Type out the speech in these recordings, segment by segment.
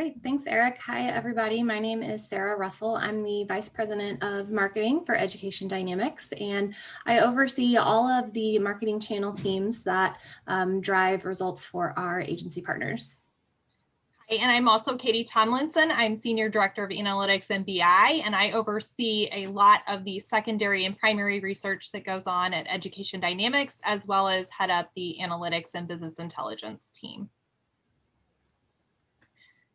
Great, thanks, Eric. Hi, everybody. My name is Sarah Russell. I'm the Vice President of Marketing for Education Dynamics, and I oversee all of the marketing channel teams that drive results for our agency partners. Hi, and I'm also Katie Tomlinson. I'm Senior Director of Analytics and BI, and I oversee a lot of the secondary and primary research that goes on at Education Dynamics, as well as head up the Analytics and Business Intelligence team.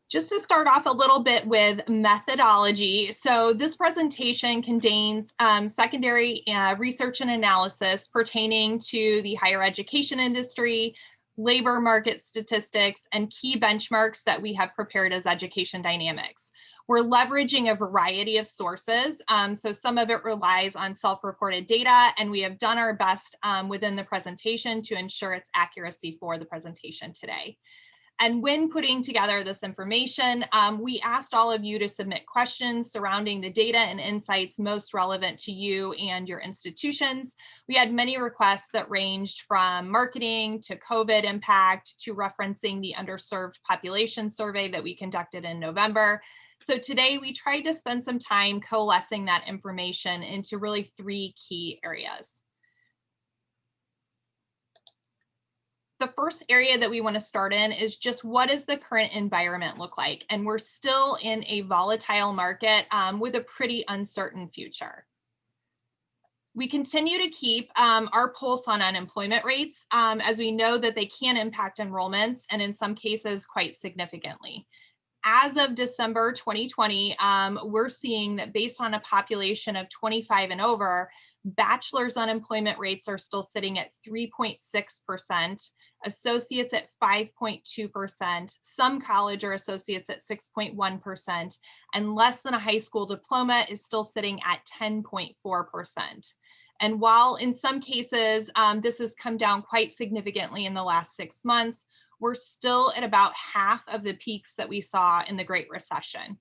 Just to start off a little bit with methodology. So this presentation contains secondary research and analysis pertaining to the higher education industry, labor market statistics, and key benchmarks that we have prepared as Education Dynamics. We're leveraging a variety of sources. So some of it relies on self-reported data, and we have done our best within the presentation to ensure its accuracy for the presentation today. And when putting together this information, we asked all of you to submit questions surrounding the data and insights most relevant to you and your institutions. We had many requests that ranged from marketing to COVID impact to referencing the underserved population survey that we conducted in November. So today we tried to spend some time coalescing that information into really 3 key areas. The first area that we want to start in is just what does the current environment look like? And we're still in a volatile market with a pretty uncertain future. We continue to keep our pulse on unemployment rates as we know that they can impact enrollments and in some cases quite significantly. As of December 2020, we're seeing that based on a population of 25 and over, bachelor's unemployment rates are still sitting at 3.6%, associates at 5.2%, some college or associates at 6.1%, and less than a high school diploma is still sitting at 10.4%. And while in some cases, this has come down quite significantly in the last 6 months, we're still at about half of the peaks that we saw in the Great Recession.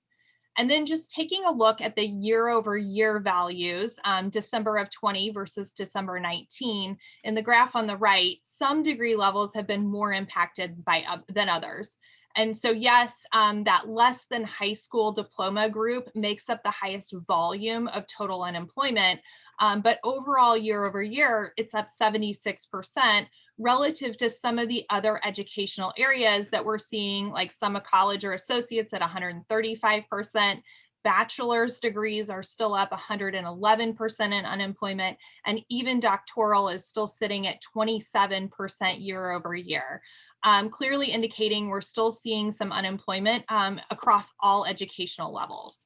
And then just taking a look at the year-over-year values, December of 20 versus December 19, in the graph on the right, some degree levels have been more impacted than others. And so yes, that less than high school diploma group makes up the highest volume of total unemployment, but overall year over year, it's up 76% relative to some of the other educational areas that we're seeing, like summa college or associates at 135%. Bachelor's degrees are still up 111% in unemployment, and even doctoral is still sitting at 27% year over year, clearly indicating we're still seeing some unemployment across all educational levels.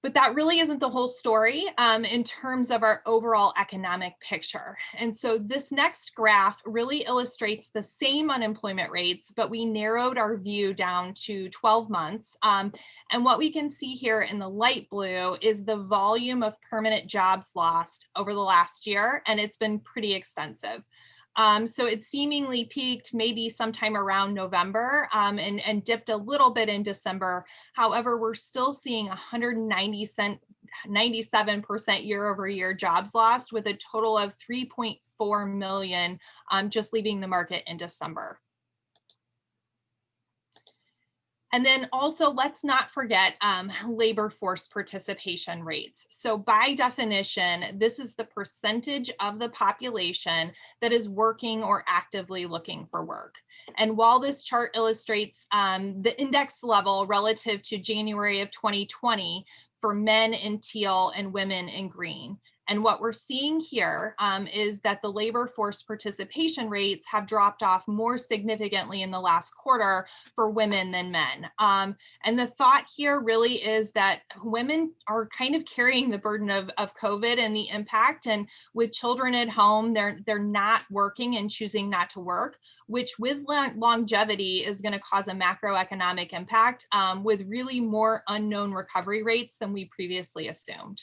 But that really isn't the whole story in terms of our overall economic picture. And so this next graph really illustrates the same unemployment rates, but we narrowed our view down to 12 months. And what we can see here in the light blue is the volume of permanent jobs lost over the last year, and it's been pretty extensive. So it seemingly peaked maybe sometime around November and dipped a little bit in December. However, we're still seeing 97% year over year jobs lost, with a total of 3.4 million just leaving the market in December. And then also, let's not forget labor force participation rates. So by definition, this is the percentage of the population that is working or actively looking for work. And while this chart illustrates the index level relative to January of 2020 for men in teal and women in green. And what we're seeing here is that the labor force participation rates have dropped off more significantly in the last quarter for women than men. And the thought here really is that women are kind of carrying the burden of COVID and the impact. And with children at home, they're not working and choosing not to work, which with longevity is going to cause a macroeconomic impact with really more unknown recovery rates than we previously assumed.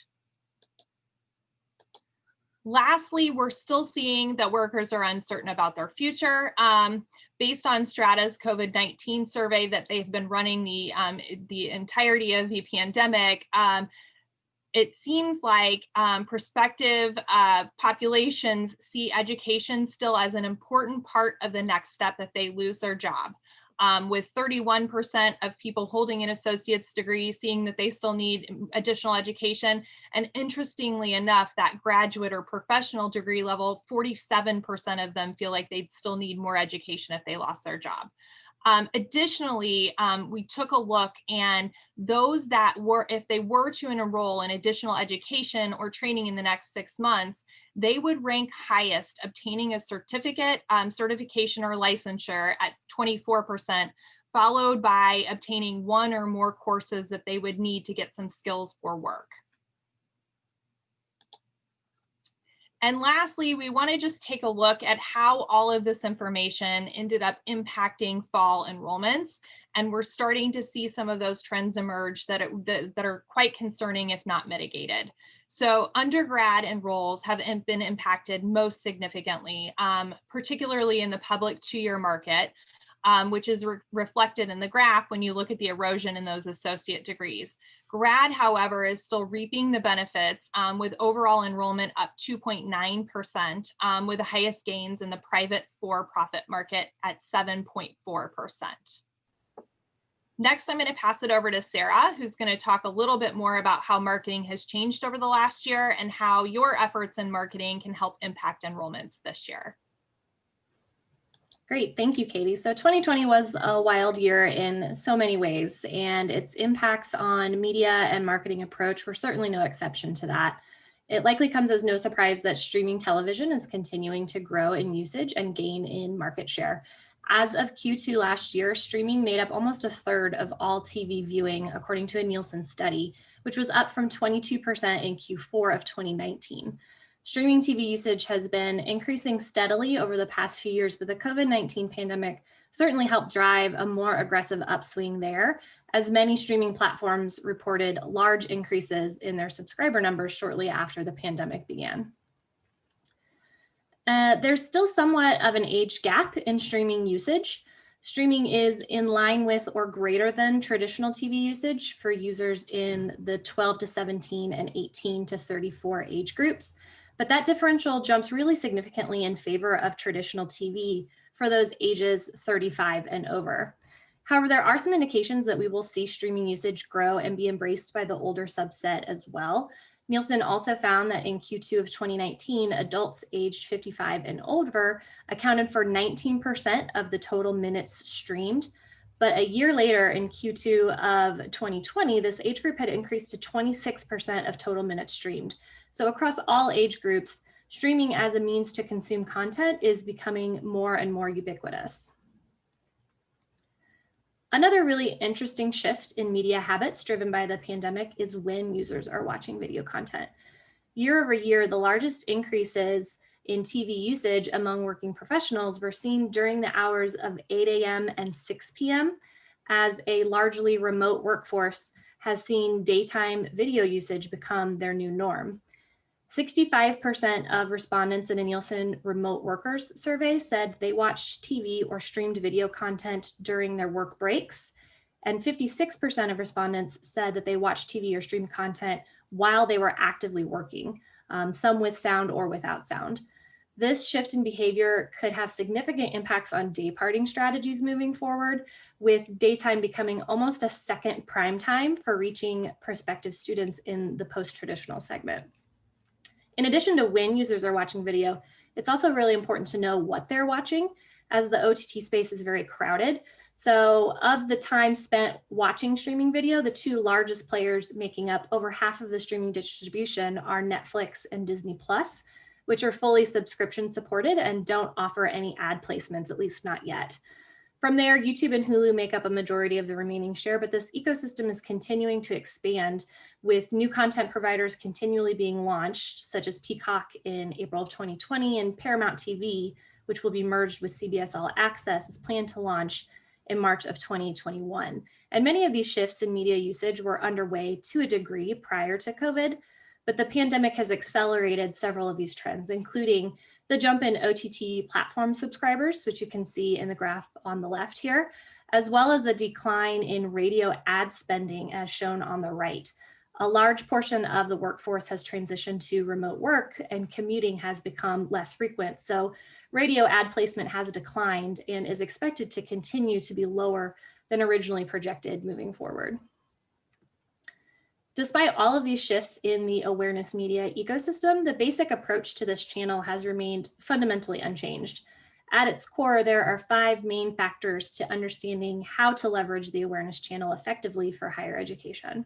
Lastly, we're still seeing that workers are uncertain about their future. Based on Strata's COVID-19 survey that they've been running the entirety of the pandemic, it seems like prospective populations see education still as an important part of the next step if they lose their job. with 31% of people holding an associate's degree seeing that they still need additional education. And interestingly enough, that graduate or professional degree level, 47% of them feel like they'd still need more education if they lost their job. Additionally, we took a look, and those that were, if they were to enroll in additional education or training in the next 6 months, they would rank highest obtaining a certificate, certification, or licensure at 24%, followed by obtaining one or more courses that they would need to get some skills for work. And lastly, we want to just take a look at how all of this information ended up impacting fall enrollments. And we're starting to see some of those trends emerge that are quite concerning, if not mitigated. So undergrad enrolls have been impacted most significantly, particularly in the public two-year market, which is reflected in the graph when you look at the erosion in those associate degrees. Grad, however, is still reaping the benefits, with overall enrollment up 2.9%, with the highest gains in the private for-profit market at 7.4%. Next, I'm going to pass it over to Sarah, who's going to talk a little bit more about how marketing has changed over the last year and how your efforts in marketing can help impact enrollments this year. Great, thank you, Katie. So 2020 was a wild year in so many ways, and its impacts on media and marketing approach were certainly no exception to that. It likely comes as no surprise that streaming television is continuing to grow in usage and gain in market share. As of Q2 last year, streaming made up almost a third of all TV viewing, according to a Nielsen study, which was up from 22% in Q4 of 2019. Streaming TV usage has been increasing steadily over the past few years, but the COVID-19 pandemic certainly helped drive a more aggressive upswing there, as many streaming platforms reported large increases in their subscriber numbers shortly after the pandemic began. There's still somewhat of an age gap in streaming usage. Streaming is in line with or greater than traditional TV usage for users in the 12 to 17 and 18 to 34 age groups. But that differential jumps really significantly in favor of traditional TV for those ages 35 and over. However, there are some indications that we will see streaming usage grow and be embraced by the older subset as well. Nielsen also found that in Q2 of 2019, adults aged 55 and older accounted for 19% of the total minutes streamed. But a year later, in Q2 of 2020, this age group had increased to 26% of total minutes streamed. So across all age groups, streaming as a means to consume content is becoming more and more ubiquitous. Another really interesting shift in media habits driven by the pandemic is when users are watching video content. Year over year, the largest increases in TV usage among working professionals were seen during the hours of 8 a.m. and 6 p.m. as a largely remote workforce has seen daytime video usage become their new norm. 65% of respondents in a Nielsen remote workers survey said they watched TV or streamed video content during their work breaks. And 56% of respondents said that they watched TV or streamed content while they were actively working, some with sound or without sound. This shift in behavior could have significant impacts on day parting strategies moving forward, with daytime becoming almost a second prime time for reaching prospective students in the post-traditional segment. In addition to when users are watching video, it's also really important to know what they're watching, as the OTT space is very crowded. So of the time spent watching streaming video, the two largest players making up over half of the streaming distribution are Netflix and Disney+, which are fully subscription supported and don't offer any ad placements, at least not yet. From there, YouTube and Hulu make up a majority of the remaining share, but this ecosystem is continuing to expand, with new content providers continually being launched, such as Peacock in April of 2020 and Paramount TV, which will be merged with CBS All Access, is planned to launch in March of 2021. And many of these shifts in media usage were underway to a degree prior to COVID, but the pandemic has accelerated several of these trends, including the jump in OTT platform subscribers, which you can see in the graph on the left here, as well as a decline in radio ad spending as shown on the right. A large portion of the workforce has transitioned to remote work and commuting has become less frequent. So radio ad placement has declined and is expected to continue to be lower than originally projected moving forward. Despite all of these shifts in the awareness media ecosystem, the basic approach to this channel has remained fundamentally unchanged. At its core, there are 5 main factors to understanding how to leverage the awareness channel effectively for higher education.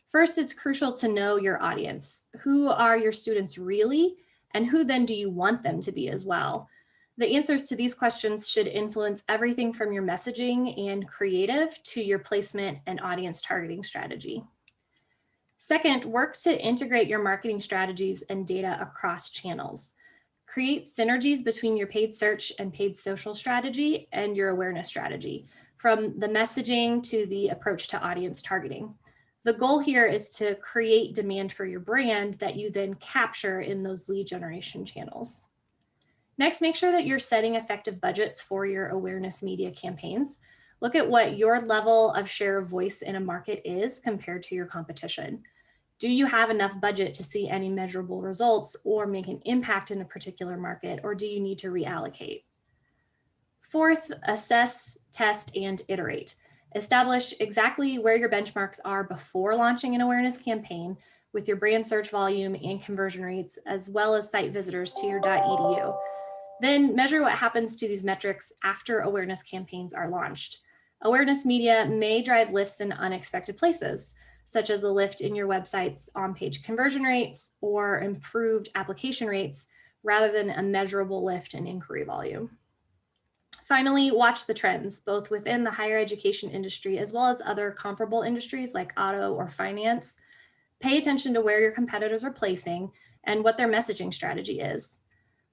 First, it's crucial to know your audience. Who are your students really, and who then do you want them to be as well? The answers to these questions should influence everything from your messaging and creative to your placement and audience targeting strategy. Second, work to integrate your marketing strategies and data across channels. Create synergies between your paid search and paid social strategy and your awareness strategy, from the messaging to the approach to audience targeting. The goal here is to create demand for your brand that you then capture in those lead generation channels. Next, make sure that you're setting effective budgets for your awareness media campaigns. Look at what your level of share of voice in a market is compared to your competition. Do you have enough budget to see any measurable results or make an impact in a particular market, or do you need to reallocate? Fourth, assess, test, and iterate. Establish exactly where your benchmarks are before launching an awareness campaign with your brand search volume and conversion rates, as well as site visitors to your .edu. Then measure what happens to these metrics after awareness campaigns are launched. Awareness media may drive lifts in unexpected places, such as a lift in your website's on-page conversion rates or improved application rates, rather than a measurable lift in inquiry volume. Finally, watch the trends, both within the higher education industry as well as other comparable industries like auto or finance. Pay attention to where your competitors are placing and what their messaging strategy is.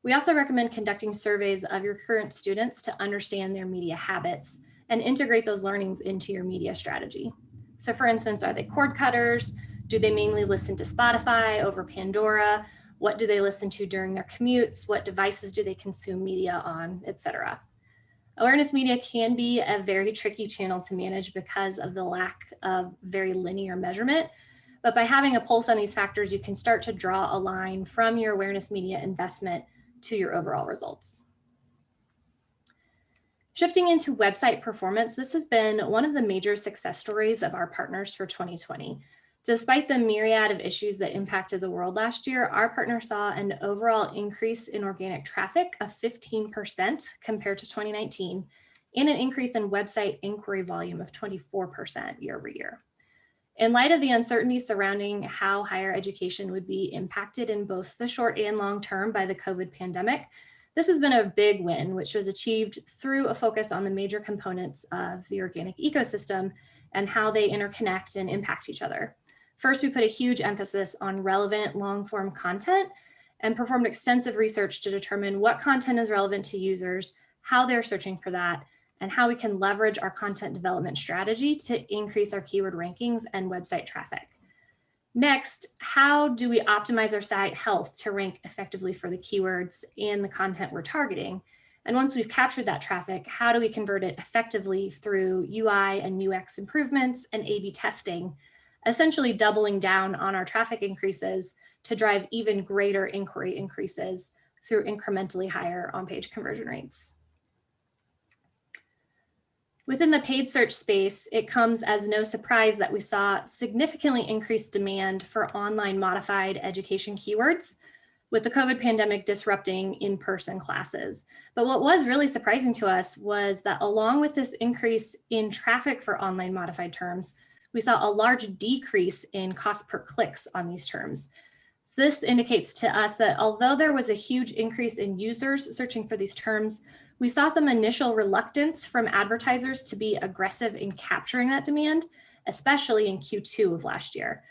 We also recommend conducting surveys of your current students to understand their media habits and integrate those learnings into your media strategy. So for instance, are they cord cutters? Do they mainly listen to Spotify over Pandora? What do they listen to during their commutes? What devices do they consume media on, etc.? Awareness media can be a very tricky channel to manage because of the lack of very linear measurement. But by having a pulse on these factors, you can start to draw a line from your awareness media investment to your overall results. Shifting into website performance, this has been one of the major success stories of our partners for 2020. Despite the myriad of issues that impacted the world last year, our partners saw an overall increase in organic traffic of 15% compared to 2019, and an increase in website inquiry volume of 24% year over year. In light of the uncertainty surrounding how higher education would be impacted in both the short and long term by the COVID pandemic, this has been a big win, which was achieved through a focus on the major components of the organic ecosystem and how they interconnect and impact each other. First, we put a huge emphasis on relevant long-form content and performed extensive research to determine what content is relevant to users, how they're searching for that, and how we can leverage our content development strategy to increase our keyword rankings and website traffic. Next, how do we optimize our site health to rank effectively for the keywords and the content we're targeting? And once we've captured that traffic, how do we convert it effectively through UI and UX improvements and A/B testing, essentially doubling down on our traffic increases to drive even greater inquiry increases through incrementally higher on-page conversion rates. Within the paid search space, it comes as no surprise that we saw significantly increased demand for online modified education keywords, with the COVID pandemic disrupting in-person classes. But what was really surprising to us was that along with this increase in traffic for online modified terms, we saw a large decrease in cost per clicks on these terms. This indicates to us that although there was a huge increase in users searching for these terms, we saw some initial reluctance from advertisers to be aggressive in capturing that demand, especially in Q2 of last year.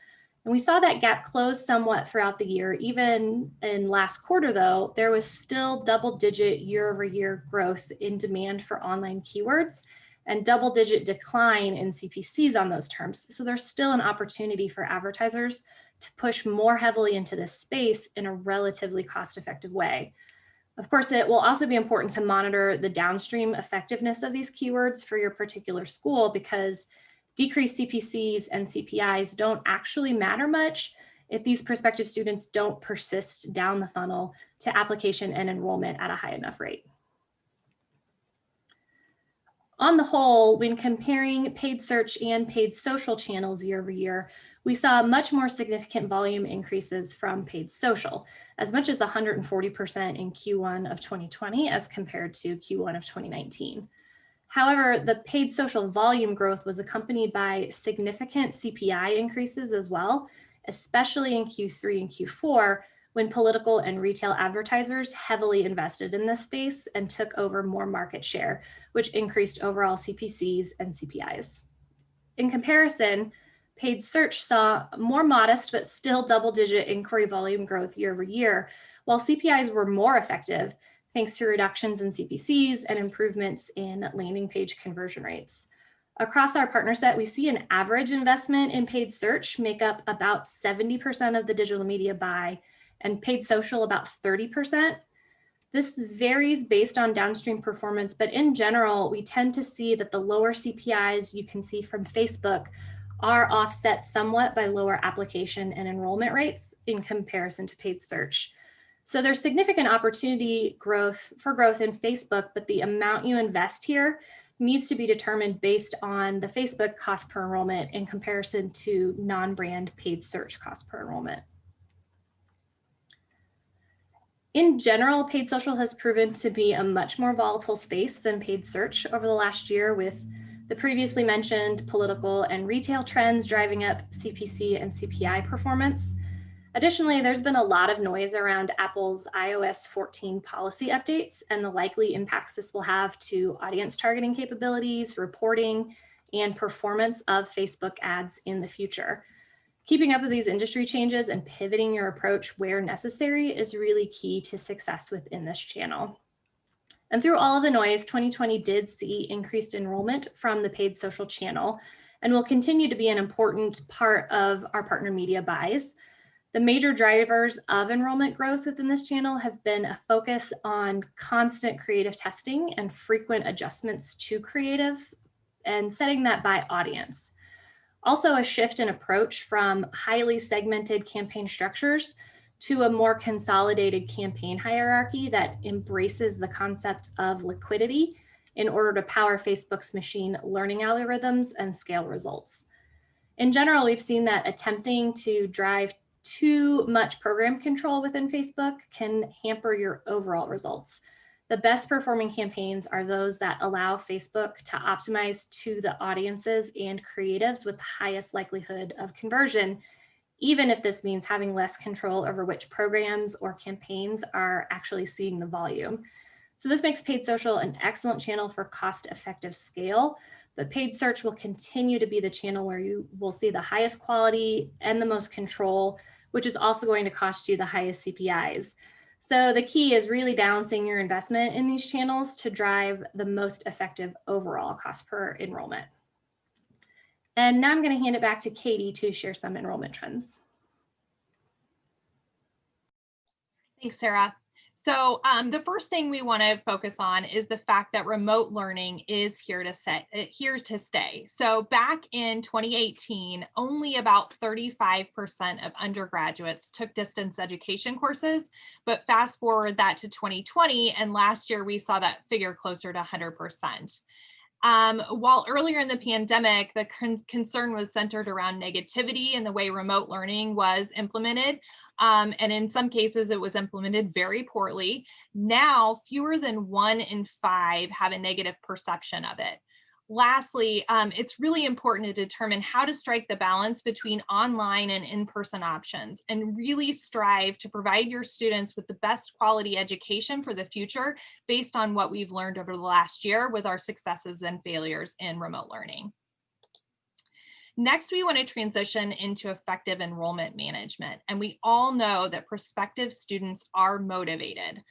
And we saw that gap close somewhat throughout the year. Even in last quarter, though, there was still double-digit year-over-year growth in demand for online keywords and double-digit decline in CPCs on those terms. So there's still an opportunity for advertisers to push more heavily into this space in a relatively cost-effective way. Of course, it will also be important to monitor the downstream effectiveness of these keywords for your particular school, because decreased CPCs and CPIs don't actually matter much if these prospective students don't persist down the funnel to application and enrollment at a high enough rate. On the whole, when comparing paid search and paid social channels year over year, we saw much more significant volume increases from paid social, as much as 140% in Q1 of 2020 as compared to Q1 of 2019. However, the paid social volume growth was accompanied by significant CPI increases as well, especially in Q3 and Q4, when political and retail advertisers heavily invested in this space and took over more market share, which increased overall CPCs and CPIs. In comparison, paid search saw more modest but still double-digit inquiry volume growth year over year, while CPIs were more effective thanks to reductions in CPCs and improvements in landing page conversion rates. Across our partner set, we see an average investment in paid search make up about 70% of the digital media buy, and paid social about 30%. This varies based on downstream performance, but in general, we tend to see that the lower CPIs you can see from Facebook are offset somewhat by lower application and enrollment rates in comparison to paid search. So there's significant opportunity for growth in Facebook, but the amount you invest here needs to be determined based on the Facebook cost per enrollment in comparison to non-brand paid search cost per enrollment. In general, paid social has proven to be a much more volatile space than paid search over the last year, with the previously mentioned political and retail trends driving up CPC and CPI performance. Additionally, there's been a lot of noise around Apple's iOS 14 policy updates and the likely impacts this will have to audience targeting capabilities, reporting, and performance of Facebook ads in the future. Keeping up with these industry changes and pivoting your approach where necessary is really key to success within this channel. And through all of the noise, 2020 did see increased enrollment from the paid social channel and will continue to be an important part of our partner media buys. The major drivers of enrollment growth within this channel have been a focus on constant creative testing and frequent adjustments to creative and setting that by audience. Also, a shift in approach from highly segmented campaign structures to a more consolidated campaign hierarchy that embraces the concept of liquidity in order to power Facebook's machine learning algorithms and scale results. In general, we've seen that attempting to drive too much program control within Facebook can hamper your overall results. The best performing campaigns are those that allow Facebook to optimize to the audiences and creatives with the highest likelihood of conversion, even if this means having less control over which programs or campaigns are actually seeing the volume. So this makes paid social an excellent channel for cost-effective scale, but paid search will continue to be the channel where you will see the highest quality and the most control, which is also going to cost you the highest CPIs. So the key is really balancing your investment in these channels to drive the most effective overall cost per enrollment. And now I'm going to hand it back to Katie to share some enrollment trends. Thanks, Sarah. So the first thing we want to focus on is the fact that remote learning is here to stay. So back in 2018, only about 35% of undergraduates took distance education courses, but fast forward that to 2020, and last year we saw that figure closer to 100%. While earlier in the pandemic, the concern was centered around negativity and the way remote learning was implemented. And in some cases, it was implemented very poorly. Now, fewer than 1 in 5 have a negative perception of it. Lastly, it's really important to determine how to strike the balance between online and in-person options and really strive to provide your students with the best quality education for the future based on what we've learned over the last year with our successes and failures in remote learning. Next, we want to transition into effective enrollment management. And we all know that prospective students are motivated.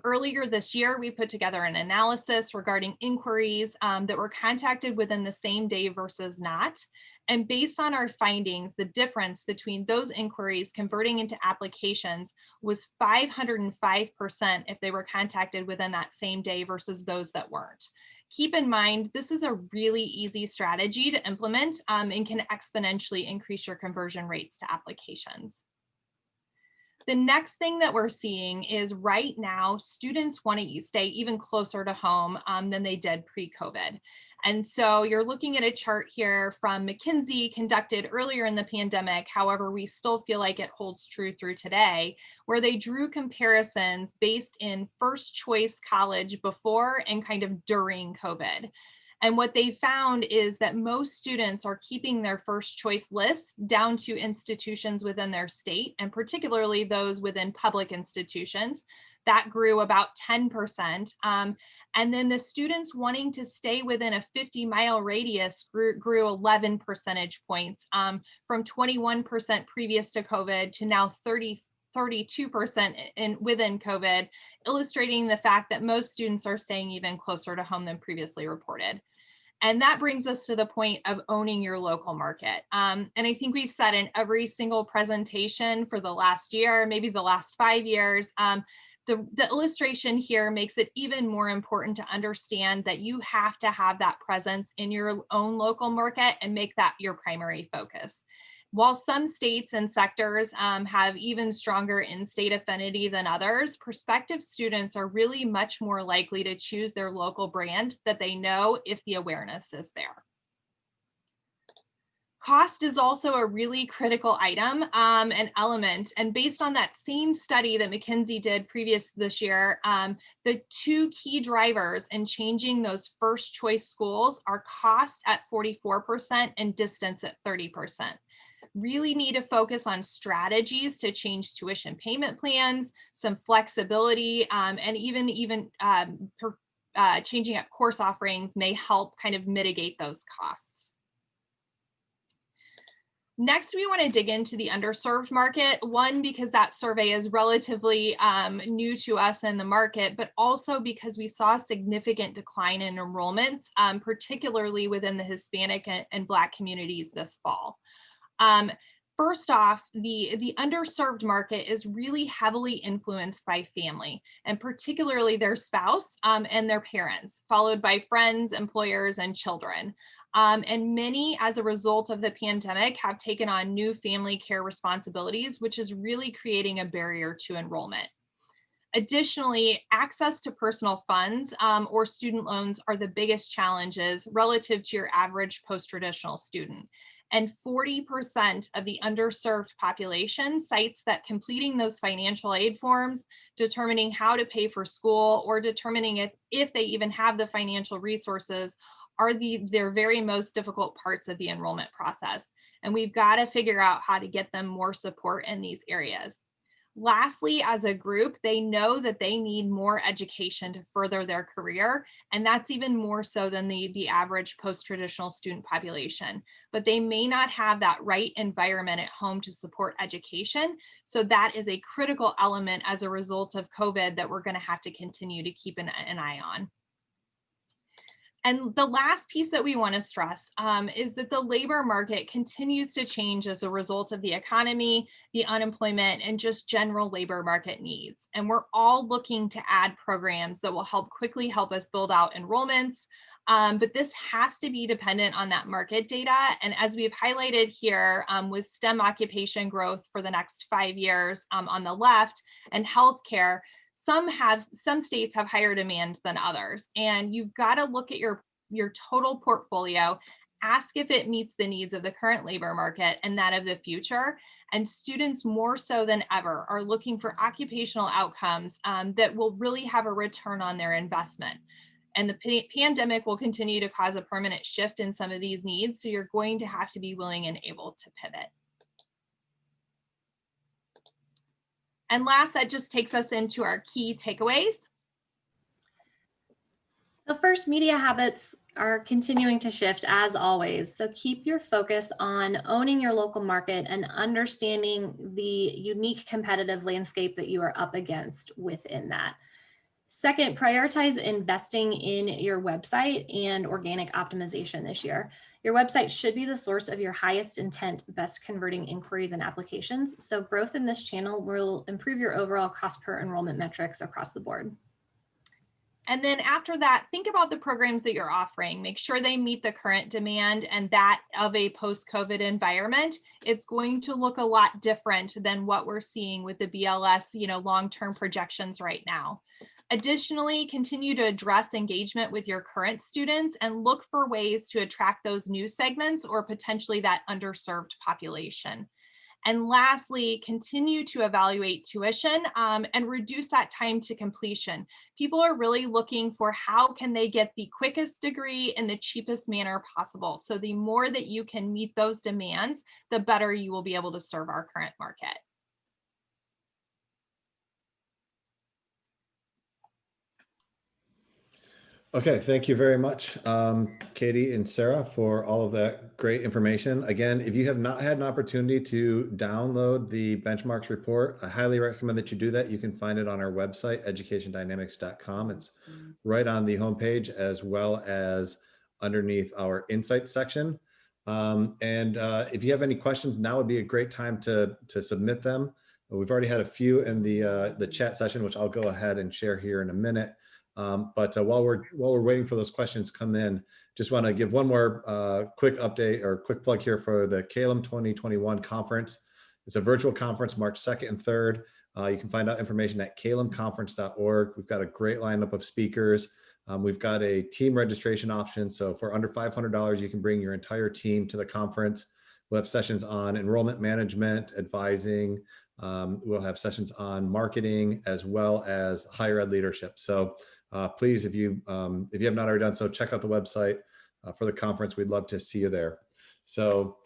Earlier this year, we put together an analysis regarding inquiries that were contacted within the same day versus not. And based on our findings, the difference between those inquiries converting into applications was 505% if they were contacted within that same day versus those that weren't. Keep in mind, this is a really easy strategy to implement and can exponentially increase your conversion rates to applications. The next thing that we're seeing is right now, students want to stay even closer to home than they did pre-COVID. And so you're looking at a chart here from McKinsey conducted earlier in the pandemic. However, we still feel like it holds true through today, where they drew comparisons based in first choice college before and kind of during COVID. And what they found is that most students are keeping their first choice lists down to institutions within their state, and particularly those within public institutions. That grew about 10%. And then the students wanting to stay within a 50-mile radius grew 11 percentage points, from 21% previous to COVID to now 32% within COVID, illustrating the fact that most students are staying even closer to home than previously reported. And that brings us to the point of owning your local market. And I think we've said in every single presentation for the last year, maybe the last 5 years, the illustration here makes it even more important to understand that you have to have that presence in your own local market and make that your primary focus. While some states and sectors have even stronger in-state affinity than others, prospective students are really much more likely to choose their local brand that they know if the awareness is there. Cost is also a really critical item and element. And based on that same study that McKinsey did previous this year, the two key drivers in changing those first choice schools are cost at 44% and distance at 30%. Really need to focus on strategies to change tuition payment plans, some flexibility, and even changing up course offerings may help kind of mitigate those costs. Next, we want to dig into the underserved market, one, because that survey is relatively new to us in the market, but also because we saw a significant decline in enrollments, particularly within the Hispanic and Black communities this fall. First off, the underserved market is really heavily influenced by family, and particularly their spouse and their parents, followed by friends, employers, and children. And many, as a result of the pandemic, have taken on new family care responsibilities, which is really creating a barrier to enrollment. Additionally, access to personal funds or student loans are the biggest challenges relative to your average post-traditional student. And 40% of the underserved population cites that completing those financial aid forms, determining how to pay for school, or determining if they even have the financial resources are their very most difficult parts of the enrollment process. And we've got to figure out how to get them more support in these areas. Lastly, as a group, they know that they need more education to further their career, and that's even more so than the average post-traditional student population. But they may not have that right environment at home to support education, so that is a critical element as a result of COVID that we're going to have to continue to keep an eye on. And the last piece that we want to stress is that the labor market continues to change as a result of the economy, the unemployment, and just general labor market needs. And we're all looking to add programs that will quickly help us build out enrollments. But this has to be dependent on that market data. And as we've highlighted here with STEM occupation growth for the next 5 years on the left, and healthcare, some states have higher demand than others, and you've got to look at your total portfolio, ask if it meets the needs of the current labor market and that of the future. And students more so than ever are looking for occupational outcomes that will really have a return on their investment. And the pandemic will continue to cause a permanent shift in some of these needs, so you're going to have to be willing and able to pivot. And last, that just takes us into our key takeaways. So first, media habits are continuing to shift as always. So keep your focus on owning your local market and understanding the unique competitive landscape that you are up against within that. Second, prioritize investing in your website and organic optimization this year. Your website should be the source of your highest intent, best converting inquiries and applications. So growth in this channel will improve your overall cost per enrollment metrics across the board. And then after that, think about the programs that you're offering. Make sure they meet the current demand and that of a post-COVID environment. It's going to look a lot different than what we're seeing with the BLS, long-term projections right now. Additionally, continue to address engagement with your current students and look for ways to attract those new segments or potentially that underserved population. And lastly, continue to evaluate tuition and reduce that time to completion. People are really looking for how can they get the quickest degree in the cheapest manner possible. So the more that you can meet those demands, the better you will be able to serve our current market. Okay, thank you very much, Katie and Sarah, for all of that great information. Again, if you have not had an opportunity to download the benchmarks report, I highly recommend that you do that. You can find it on our website, educationdynamics.com. It's right on the homepage, as well as underneath our insights section. If you have any questions, now would be a great time to submit them. We've already had a few in the chat session, which I'll go ahead and share here in a minute. While we're waiting for those questions come in, just want to give one more quick update or quick plug here for the CALEM 2021 conference. It's a virtual conference, March 2nd and 3rd. You can find out information at calemconference.org. We've got a great lineup of speakers. We've got a team registration option. So for under $500, you can bring your entire team to the conference. We'll have sessions on enrollment management, advising. We'll have sessions on marketing, as well as higher ed leadership. So please, if you have not already done so, check out the website for the conference. We'd love to see you there. So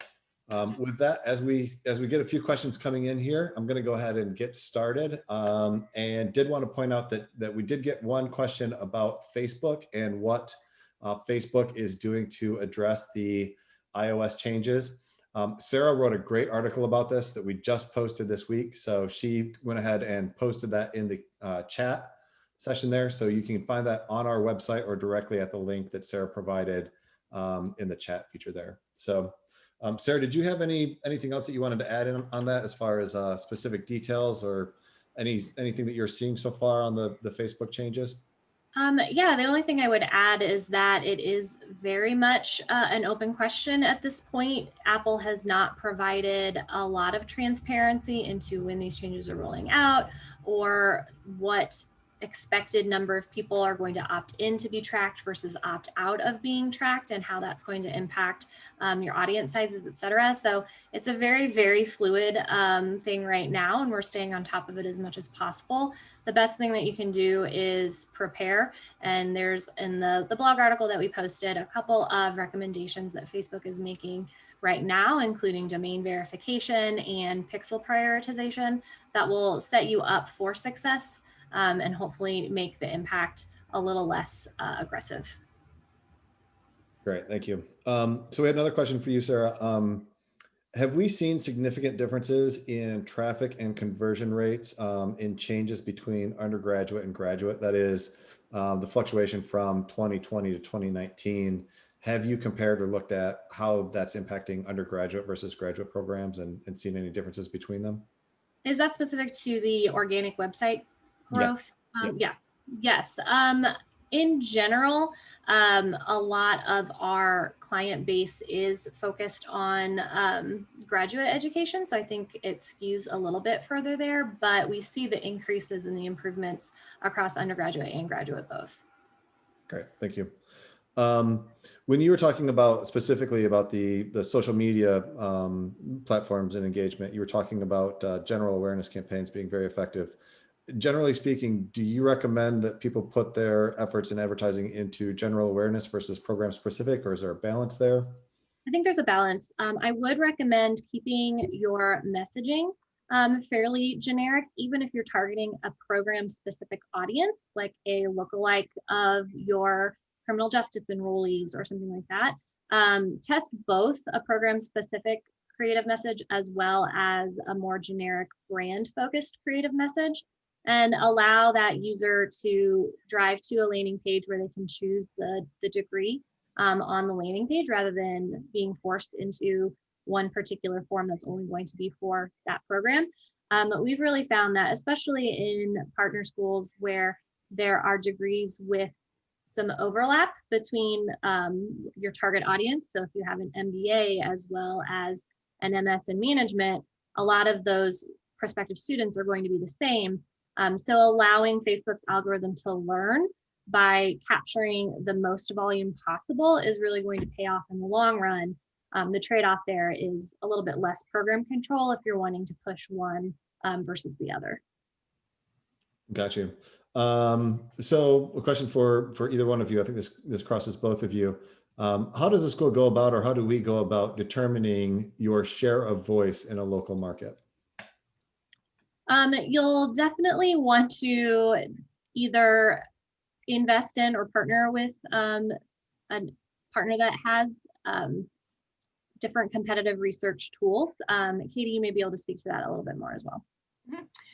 with that, as we get a few questions coming in here, I'm going to go ahead and get started. And did want to point out that we did get one question about Facebook and what Facebook is doing to address the iOS changes. Sarah wrote a great article about this that we just posted this week. So she went ahead and posted that in the chat session there. So you can find that on our website or directly at the link that Sarah provided in the chat feature there. So Sarah, did you have anything else that you wanted to add in on that as far as specific details or anything that you're seeing so far on the Facebook changes? Yeah, the only thing I would add is that it is very much an open question at this point. Apple has not provided a lot of transparency into when these changes are rolling out or what expected number of people are going to opt in to be tracked versus opt out of being tracked, and how that's going to impact your audience sizes, et cetera. So it's a very, very fluid thing right now, and we're staying on top of it as much as possible. The best thing that you can do is prepare. And there's in the blog article that we posted a couple of recommendations that Facebook is making right now, including domain verification and pixel prioritization, that will set you up for success and hopefully make the impact a little less aggressive. Great, thank you. So we had another question for you, Sarah. Have we seen significant differences in traffic and conversion rates in changes between undergraduate and graduate? That is the fluctuation from 2020 to 2019. Have you compared or looked at how that's impacting undergraduate versus graduate programs and seen any differences between them? Is that specific to the organic website growth? Yeah. Yes. In general, a lot of our client base is focused on graduate education. So I think it skews a little bit further there, but we see the increases in the improvements across undergraduate and graduate both. Great, thank you. When you were talking about specifically about the social media platforms and engagement, you were talking about general awareness campaigns being very effective. Generally speaking, do you recommend that people put their efforts in advertising into general awareness versus program specific, or is there a balance there? I think there's a balance. I would recommend keeping your messaging fairly generic, even if you're targeting a program specific audience, like a lookalike of your criminal justice enrollees or something like that. Test both a program specific creative message as well as a more generic brand focused creative message, and allow that user to drive to a landing page where they can choose the degree on the landing page rather than being forced into one particular form that's only going to be for that program. But we've really found that, especially in partner schools where there are degrees with some overlap between your target audience. So if you have an MBA as well as an MS in management, a lot of those prospective students are going to be the same. So allowing Facebook's algorithm to learn by capturing the most volume possible is really going to pay off in the long run. The trade-off there is a little bit less program control if you're wanting to push one versus the other. Got you. So a question for either one of you, I think this crosses both of you. How does the school go about, or how do we go about determining your share of voice in a local market? You'll definitely want to either invest in or partner with a partner that has different competitive research tools. Katie, you may be able to speak to that a little bit more as well.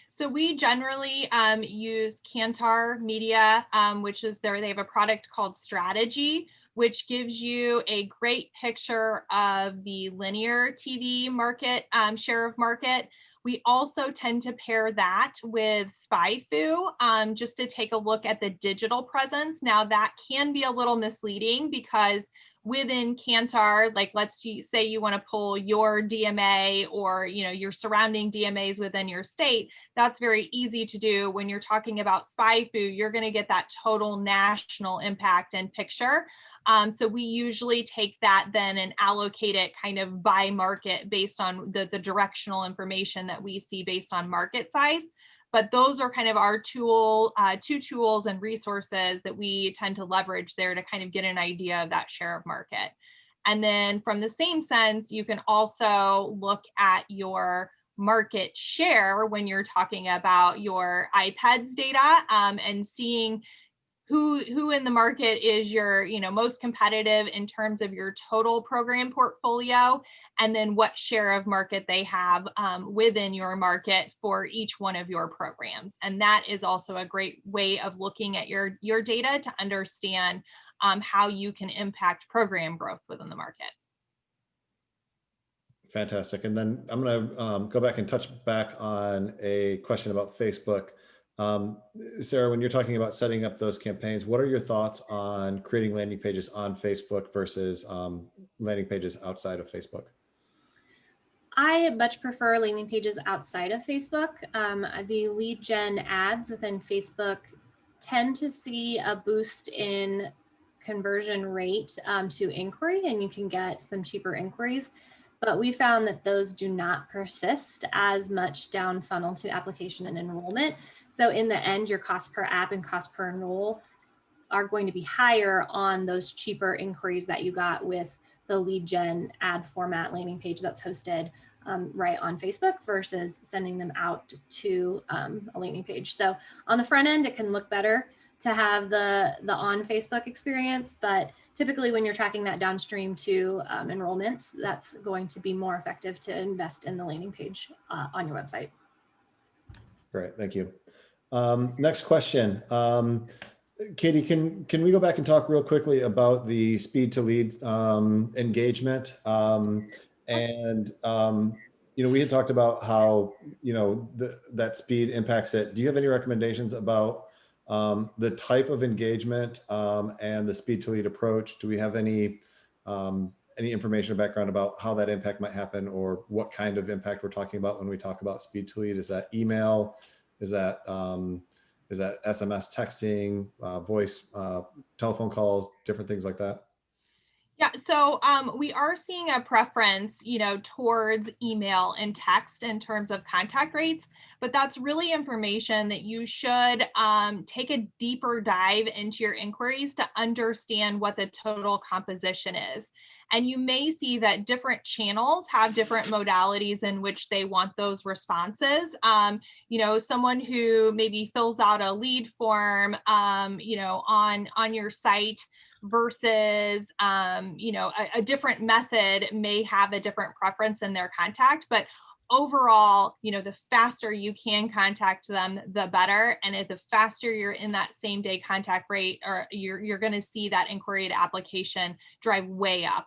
So we generally use Kantar Media, which is they have a product called Strategy, which gives you a great picture of the linear TV market, share of market. We also tend to pair that with SpyFu just to take a look at the digital presence. Now that can be a little misleading because within Kantar, like let's say you want to pull your DMA or your surrounding DMAs within your state, that's very easy to do. When you're talking about SpyFu, you're going to get that total national impact and picture. So we usually take that then and allocate it kind of by market based on the directional information that we see based on market size. But those are kind of our two tools and resources that we tend to leverage there to kind of get an idea of that share of market. And then from the same sense, you can also look at your market share when you're talking about your iPads data and seeing who in the market is your most competitive in terms of your total program portfolio, and then what share of market they have within your market for each one of your programs. And that is also a great way of looking at your data to understand how you can impact program growth within the market. Fantastic. And then I'm going to go back and touch back on a question about Facebook. Sarah, when you're talking about setting up those campaigns, what are your thoughts on creating landing pages on Facebook versus landing pages outside of Facebook? I much prefer landing pages outside of Facebook. The lead gen ads within Facebook tend to see a boost in conversion rate to inquiry, and you can get some cheaper inquiries. But we found that those do not persist as much down funnel to application and enrollment. So in the end, your cost per app and cost per enroll are going to be higher on those cheaper inquiries that you got with the lead gen ad format landing page that's hosted right on Facebook versus sending them out to a landing page. So on the front end, it can look better to have the on Facebook experience, but typically when you're tracking that downstream to enrollments, that's going to be more effective to invest in the landing page on your website. Great, thank you. Next question. Katie, can we go back and talk real quickly about the speed to lead engagement? We had talked about how that speed impacts it. Do you have any recommendations about the type of engagement and the speed to lead approach? Do we have any information or background about how that impact might happen, or what kind of impact we're talking about when we talk about speed to lead? Is that email? Is that SMS texting, voice, telephone calls, different things like that? Yeah, so we are seeing a preference, towards email and text in terms of contact rates, but that's really information that you should take a deeper dive into your inquiries to understand what the total composition is. And you may see that different channels have different modalities in which they want those responses. Someone who maybe fills out a lead form, on your site versus, a different method may have a different preference in their contact. But overall, the faster you can contact them, the better. And if the faster you're in that same day contact rate, or you're going to see that inquiry to application drive way up.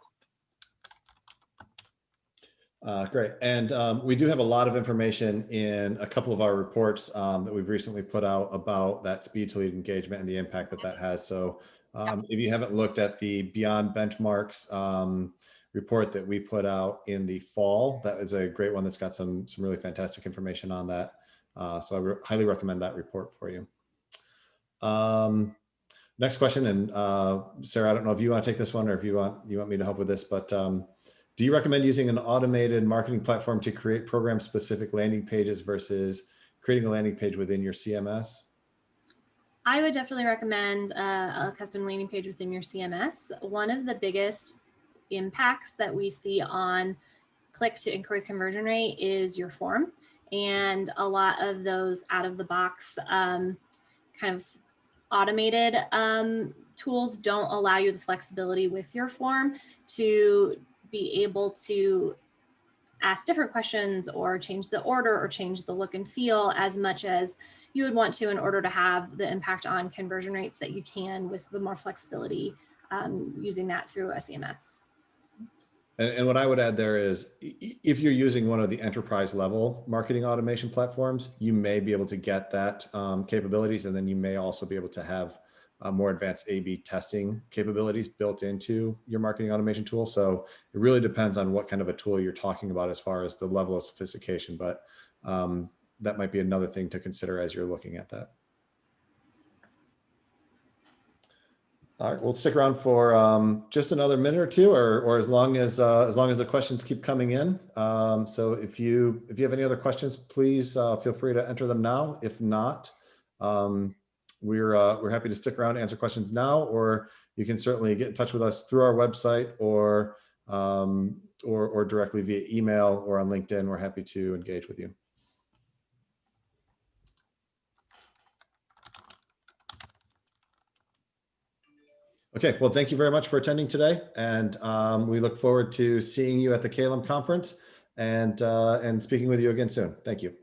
Great. And we do have a lot of information in a couple of our reports that we've recently put out about that speed to lead engagement and the impact that that has. So if you haven't looked at the Beyond Benchmarks report that we put out in the fall, that is a great one that's got some really fantastic information on that. So I highly recommend that report for you. Next question, and Sarah, I don't know if you want to take this one or if you want me to help with this, but do you recommend using an automated marketing platform to create program-specific landing pages versus creating a landing page within your CMS? I would definitely recommend a custom landing page within your CMS. One of the biggest impacts that we see on click to inquiry conversion rate is your form. And a lot of those out of the box kind of automated tools don't allow you the flexibility with your form to be able to ask different questions or change the order or change the look and feel as much as you would want to in order to have the impact on conversion rates that you can with the more flexibility using that through a CMS. And what I would add there is, if you're using one of the enterprise level marketing automation platforms, you may be able to get that capabilities, and then you may also be able to have more advanced A/B testing capabilities built into your marketing automation tool. So it really depends on what kind of a tool you're talking about as far as the level of sophistication, but that might be another thing to consider as you're looking at that. All right, we'll stick around for just another minute or two, or as long as the questions keep coming in. So if you have any other questions, please feel free to enter them now. If not, we're happy to stick around and answer questions now, or you can certainly get in touch with us through our website or directly via email or on LinkedIn. We're happy to engage with you. Okay, well, thank you very much for attending today, and we look forward to seeing you at the KLM conference and speaking with you again soon. Thank you.